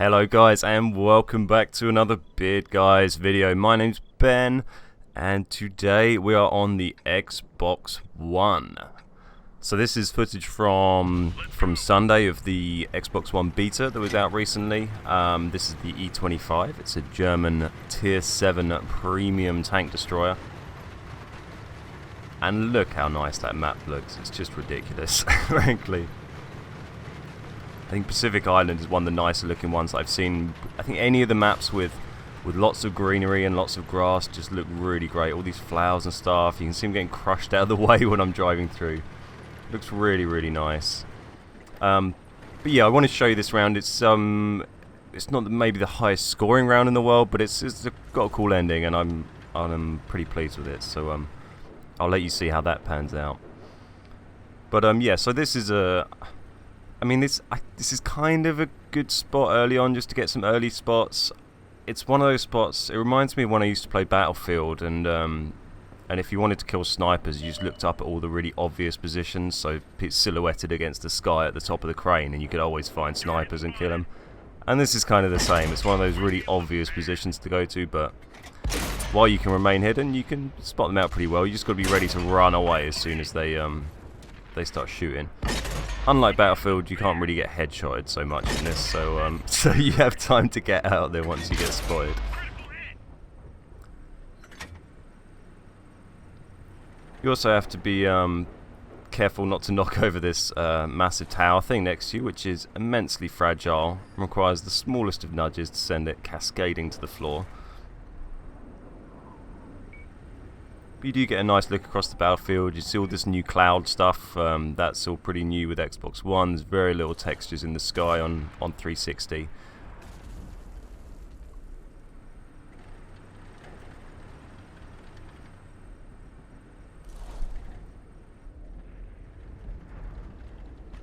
Hello guys and welcome back to another Beard Guys video. My name's Ben and today we are on the Xbox One. So this is footage from Sunday of the Xbox One beta that was out recently. This is the E-25. It's a German tier 7 premium tank destroyer. And look how nice that map looks. It's just ridiculous, frankly. I think Pacific Island is one of the nicer looking ones I've seen. I think any of the maps with lots of greenery and lots of grass just look really great. All these flowers and stuff. You can see them getting crushed out of the way when I'm driving through. It looks really, really nice. But yeah, I want to show you this round. It's not maybe the highest scoring round in the world, but it's got a cool ending, and I'm pretty pleased with it. So I'll let you see how that pans out. But yeah, so this is a. I mean, this is kind of a good spot early on, just to get some early spots. It's one of those spots. It reminds me of when I used to play Battlefield, and if you wanted to kill snipers, you just looked up at all the really obvious positions, so it's silhouetted against the sky at the top of the crane, and you could always find snipers and kill them. And this is kind of the same. It's one of those really obvious positions to go to, but while you can remain hidden, you can spot them out pretty well. You just got to be ready to run away as soon as they start shooting. Unlike Battlefield, you can't really get headshotted so much in this, so you have time to get out there once you get spotted. You also have to be careful not to knock over this massive tower thing next to you, which is immensely fragile and requires the smallest of nudges to send it cascading to the floor. But you do get a nice look across the battlefield. You see all this new cloud stuff. That's all pretty new with Xbox One. There's very little textures in the sky on 360.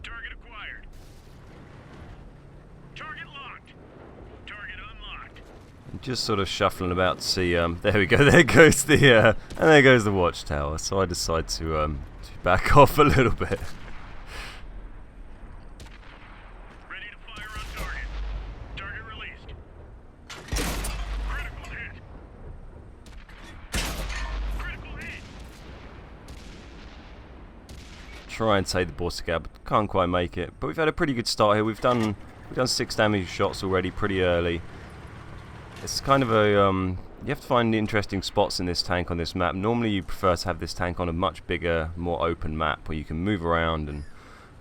Target acquired. Target locked. Target unlocked. Just sort of shuffling about to see. There we go. There goes the and there goes the watchtower. So I decide to back off a little bit. Ready to fire on target. Target released. Critical hit. Critical hit. Try and take the Borsig, but can't quite make it. But we've had a pretty good start here. We've done 6 damage shots already, pretty early. It's kind of a you have to find interesting spots in this tank on this map. Normally you prefer to have this tank on a much bigger, more open map where you can move around and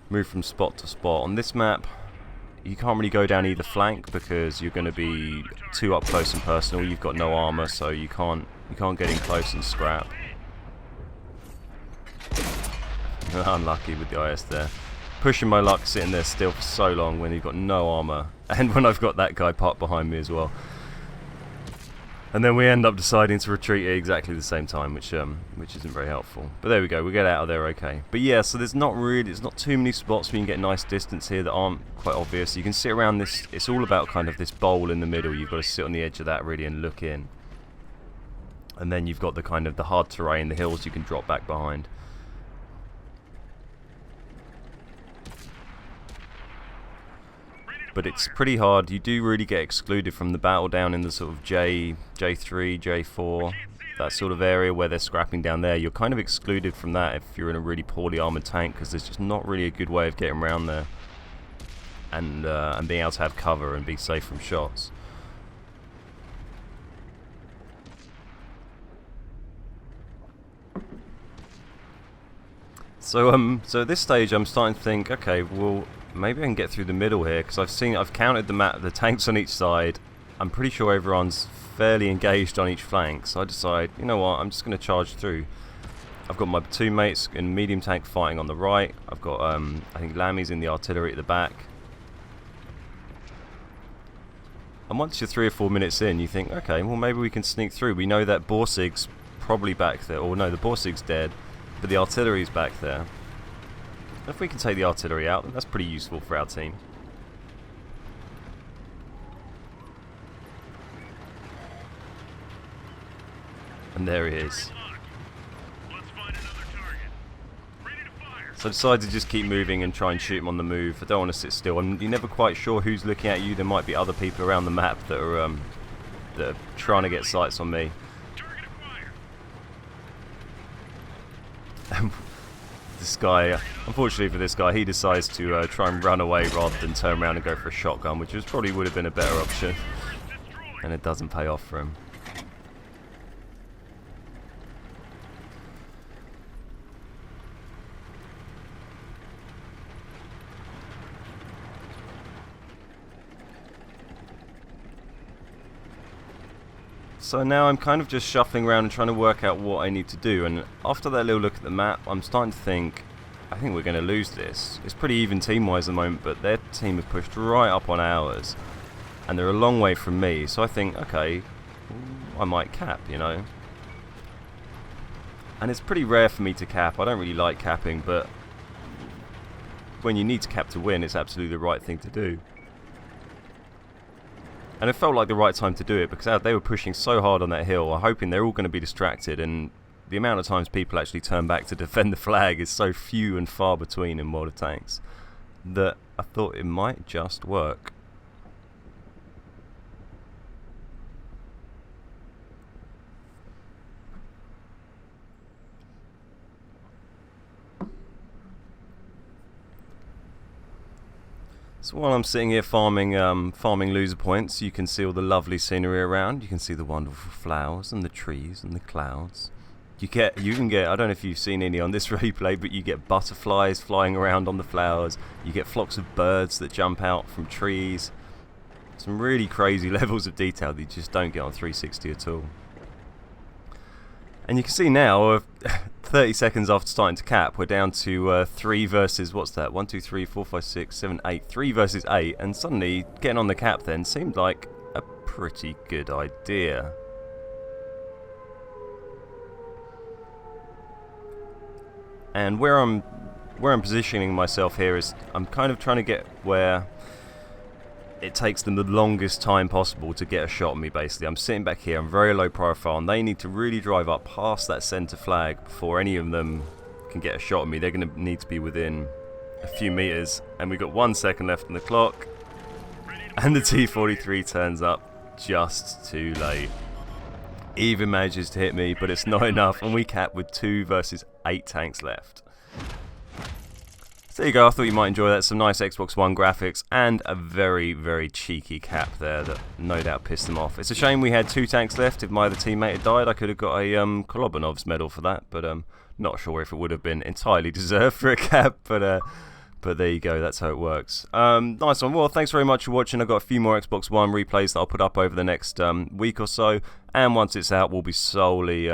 move from spot to spot. On this map, you can't really go down either flank because you're going to be too up close and personal. You've got no armor, so you can't get in close and scrap. Unlucky with the IS there. Pushing my luck sitting there still for so long when you've got no armor, and when I've got that guy parked behind me as well. And then we end up deciding to retreat at exactly the same time, which isn't very helpful. But there we go, we get out of there okay. But yeah, so there's not too many spots where you can get nice distance here that aren't quite obvious. You can sit around this. It's all about kind of this bowl in the middle. You've got to sit on the edge of that really and look in. And then you've got the kind of the hard terrain, the hills you can drop back behind. But it's pretty hard. You do really get excluded from the battle down in the sort of J3, J4, that sort of area where they're scrapping down there. You're kind of excluded from that if you're in a really poorly armoured tank, because there's just not really a good way of getting around there and being able to have cover and be safe from shots. So at this stage I'm starting to think, okay, well, maybe I can get through the middle here, because I've counted the map, the tanks on each side. I'm pretty sure everyone's fairly engaged on each flank, so I decide, you know what, I'm just going to charge through. I've got my 2 mates in medium tank fighting on the right. I've got I think Lammy's in the artillery at the back. And once you're 3 or 4 minutes in, you think, okay, well maybe we can sneak through. We know that Borsig's probably back there, or no, the Borsig's dead, but the artillery's back there. If we can take the artillery out, then that's pretty useful for our team. And there he is. So I decided to just keep moving and try and shoot him on the move. I don't want to sit still. You're never quite sure who's looking at you. There might be other people around the map that are trying to get sights on me. This guy, unfortunately for this guy, he decides to try and run away rather than turn around and go for a shotgun, which probably would have been a better option. And it doesn't pay off for him. So now I'm kind of just shuffling around and trying to work out what I need to do, and after that little look at the map, I'm starting to think, I think we're going to lose this. It's pretty even team-wise at the moment, but their team have pushed right up on ours, and they're a long way from me, so I think, okay, I might cap, you know. And it's pretty rare for me to cap. I don't really like capping, but when you need to cap to win, it's absolutely the right thing to do. And it felt like the right time to do it because they were pushing so hard on that hill. I'm hoping they're all going to be distracted, and the amount of times people actually turn back to defend the flag is so few and far between in World of Tanks that I thought it might just work. So while I'm sitting here farming loser points, you can see all the lovely scenery around. You can see the wonderful flowers and the trees and the clouds. You can get, I don't know if you've seen any on this replay, but you get butterflies flying around on the flowers. You get flocks of birds that jump out from trees. Some really crazy levels of detail that you just don't get on 360 at all. And you can see now, 30 seconds after starting to cap, we're down to 3 versus, what's that, 1, 2, 3, 4, 5, 6, 7, 8, 3 versus 8, and suddenly getting on the cap then seemed like a pretty good idea. And where I'm positioning myself here is I'm kind of trying to get where it takes them the longest time possible to get a shot on me. Basically, I'm sitting back here, I'm very low profile, and they need to really drive up past that center flag before any of them can get a shot on me. They're going to need to be within a few meters, and we've got 1 second left on the clock, and the T-43 turns up just too late. Even manages to hit me, but it's not enough, and we cap with 2 versus 8 tanks left. So there you go, I thought you might enjoy that. Some nice Xbox One graphics and a very, very cheeky cap there that no doubt pissed them off. It's a shame we had 2 tanks left. If my other teammate had died, I could have got a Kolobanov's medal for that, but not sure if it would have been entirely deserved for a cap, but there you go, that's how it works. Nice one. Well, thanks very much for watching. I've got a few more Xbox One replays that I'll put up over the next week or so, and once it's out, we'll be solely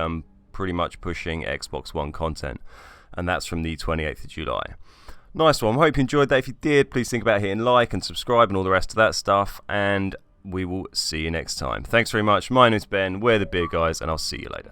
pretty much pushing Xbox One content, and that's from the 28th of July. Nice one. I hope you enjoyed that. If you did, please think about hitting like and subscribe and all the rest of that stuff, and we will see you next time. Thanks very much. My name's Ben, we're the Beer Guys, and I'll see you later.